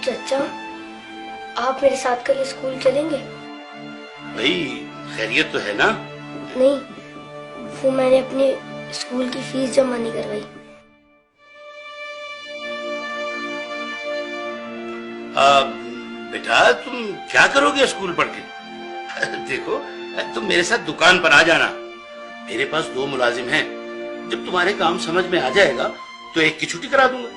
چچا آپ میرے ساتھ کل اسکول چلیں گے؟ بھائی خیریت تو ہے نا؟ نہیں، وہ میں نے اپنے اسکول کی فیس جمع نہیں کروائی۔ بیٹا تم کیا کرو گے اسکول پڑھ کے؟ دیکھو تم میرے ساتھ دکان پر آ جانا، میرے پاس 2 ملازم ہیں، جب تمہارے کام سمجھ میں آ جائے گا تو ایک کی چھٹی کرا دوں گا۔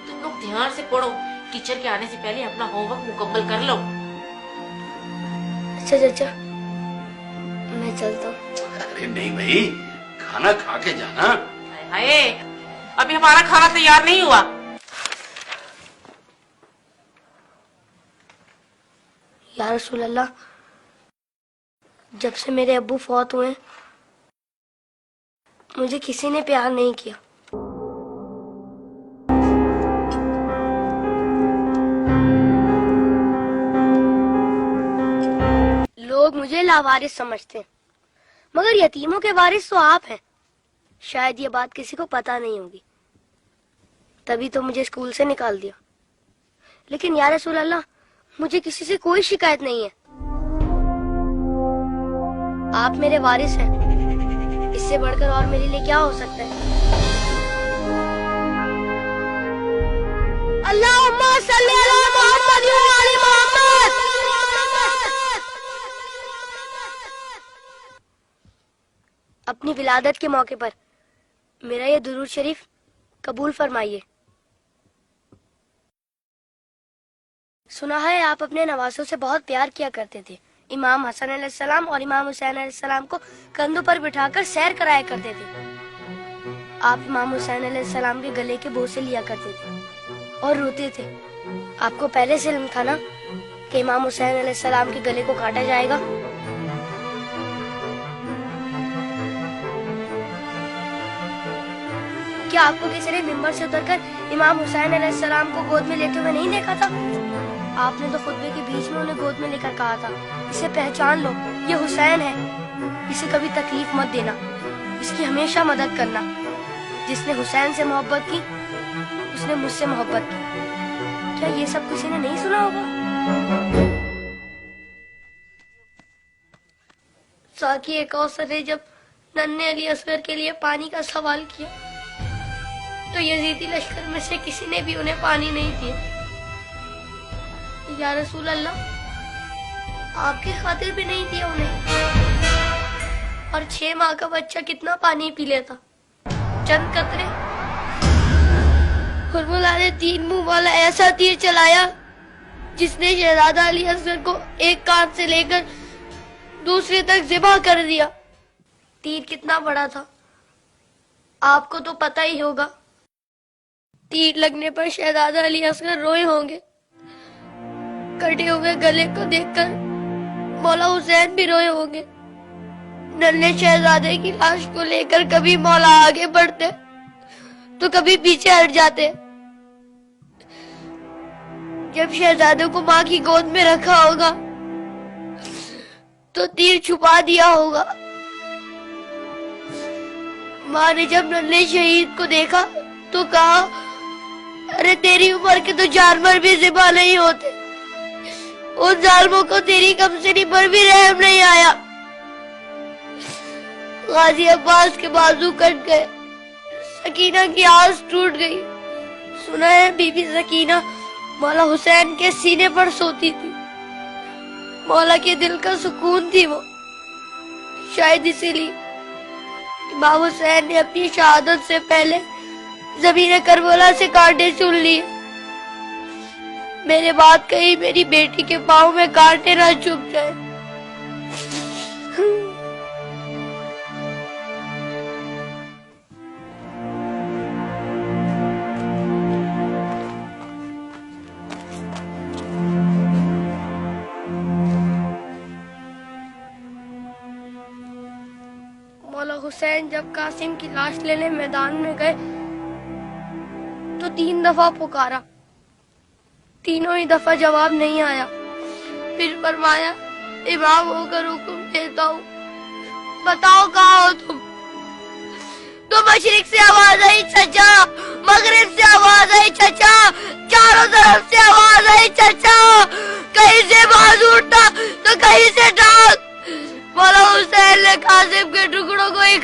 تم لوگ دھیان سے پڑھو، ٹیچر کے آنے سے پہلے اپنا ہوم ورک مکمل کر لو۔ اچھا چچا میں چلتا ہوں۔ ارے نہیں بھائی، کھانا کھا کے جانا۔ ہائے ابھی ہمارا کھانا تیار نہیں ہوا۔ یا رسول اللہ، جب سے میرے ابو فوت ہوئے مجھے کسی نے پیار نہیں کیا۔ لوگ مجھے لاوارث سمجھتے ہیں، مگر یتیموں کے وارث تو آپ ہیں۔ شاید یہ بات کسی کو پتا نہیں ہوگی، تبھی تو مجھے اسکول سے نکال دیا۔ لیکن یا رسول اللہ، مجھے کسی سے کوئی شکایت نہیں ہے۔ آپ میرے وارث ہیں، اس سے بڑھ کر اور میرے لیے کیا ہو سکتا ہے؟ اللہم صلی علی محمد و علی محمد۔ اپنی ولادت کے موقع پر میرا یہ درود شریف قبول فرمائیے۔ سنا ہے آپ اپنے نوازوں سے بہت پیار کیا کرتے تھے۔ امام حسن علیہ السلام اور امام حسین علیہ السلام کو کندھوں پر بٹھا کر سیر کرایا کرتے تھے۔ آپ امام حسین علیہ السلام کے گلے کے بوسے لیا کرتے تھے اور روتے تھے۔ آپ کو پہلے سے علم تھا نا کہ امام حسین علیہ السلام کے گلے کو کاٹا جائے گا؟ کیا آپ کو کسی نے ممبر سے اتر کر امام حسین علیہ السلام کو گود میں لیتے ہوئے نہیں دیکھا تھا؟ آپ نے تو خطبے کے بیچ میں انہیں گود میں لے کر کہا تھا، اسے پہچان لو، یہ حسین ہے، اسے کبھی تکلیف مت دینا، اس کی ہمیشہ مدد کرنا۔ جس نے حسین سے محبت کی اس نے مجھ سے محبت کی۔ کیا یہ سب کسی نے نہیں سنا ہوگا؟ ساقی کوثر نے جب ننھے علی اصغر کے لیے پانی کا سوال کیا تو یزیدی لشکر میں سے کسی نے بھی انہیں پانی نہیں دیا۔ یا رسول اللہ، آپ کی خاطر بھی نہیں دیا انہیں۔ اور 6 ماہ کا بچہ کتنا پانی پی لیتا؟ چند قطرے۔ حرملا نے 3 منہ والا ایسا تیر چلایا جس نے شہزادہ علی اصغر کو ایک کان سے لے کر دوسرے تک ذبح کر دیا۔ تیر کتنا بڑا تھا آپ کو تو پتہ ہی ہوگا۔ تیر لگنے پر شہزادہ علی اصغر روئے ہوں گے۔ کٹے ہوئے گلے کو دیکھ کر مولا حسین بھی روئے ہوں گے۔ ننھے شہزادے کی لاش کو لے کر کبھی مولا آگے بڑھتے تو کبھی پیچھے ہٹ جاتے۔ جب شہزادے کو ماں کی گود میں رکھا ہوگا تو تیر چھپا دیا ہوگا۔ ماں نے جب ننھے شہید کو دیکھا تو کہا، ارے تیری عمر کے تو جانور بھی ذبح نہیں ہوتے، ان ظالموں کو تیری کمسنی پر بھی رحم نہیں آیا۔ غازی عباس کے بازو کٹ گئے، سکینہ کی آس ٹوٹ گئی۔ سنا ہے بی بی سکینہ مولا حسین کے سینے پر سوتی تھی، مولا کے دل کا سکون تھی وہ۔ شاید اسی لیے امام حسین نے اپنی شہادت سے پہلے زمین کربلا سے کانٹے چن لیے۔ میرے بات کہیں میری بیٹی کے پاؤں میں کانٹے نہ چبھ جائے۔ مولا حسین جب قاسم کی لاش لینے میدان میں گئے تو 3 دفعہ پکارا، تینوں ہی دفعہ جواب نہیں آیا۔ پھر فرمایا، امام ہو کر حکم دیتا ہوں، بتاؤ کہاں ہو تم؟ تو مشرق سے آواز آئی، چچا، مغرب سے آواز آئی، چچا، چاروں طرف